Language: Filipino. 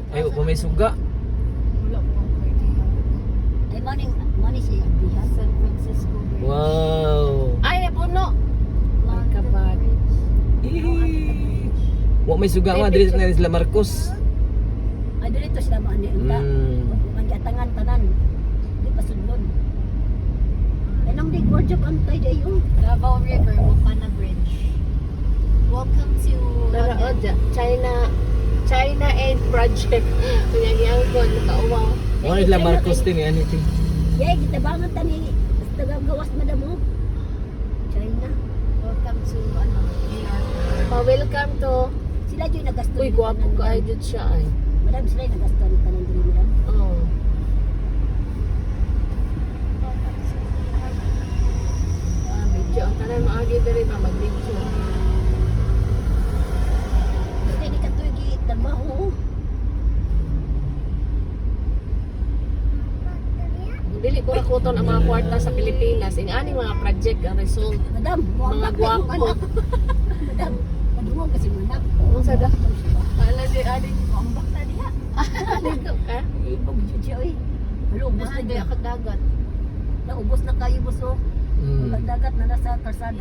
Ay, pa may suga. Wala ko ang idea. Ay, maning siya Abihan. San Francisco Bridge. Wow. Ay, puno. Magkabad. Wa may suga nga diri na sila Marcos. Ay, dito sila maandi unda. Magyatangan tanan. Di pa sudlon. Anong di gorgeous ang tayo dayo? Davao River, Mopana Bridge. Welcome to China Aid Project. Kunyang ko, nakauwaw. Wa sila Marcos din yan ito. Yay, kita banget tani. Basta gawas madamo. China. Welcome to, New York. Welcome to, Sila dyan nagasto. uy, gwapo ka ay dyan siya ay. Madam, sila yung nagasto ng tanan diri madam. Oh. Video. Ang tanan maagi diri ba mag-video. Kasi di ka tuwigi trabaho. Dili ko rakuton ang mga kwarta sa Pilipinas. Ini mga project ang result. Madam, Mga gwapo. Madam, madungog kasi mo anak. Ang sada. Ala di adi Ang bakta diha. dito ka. Ibog jud oy. Malubos na Di diha. dagat. Naubos na kayo buso. Mm. Dagat na nasa karsada.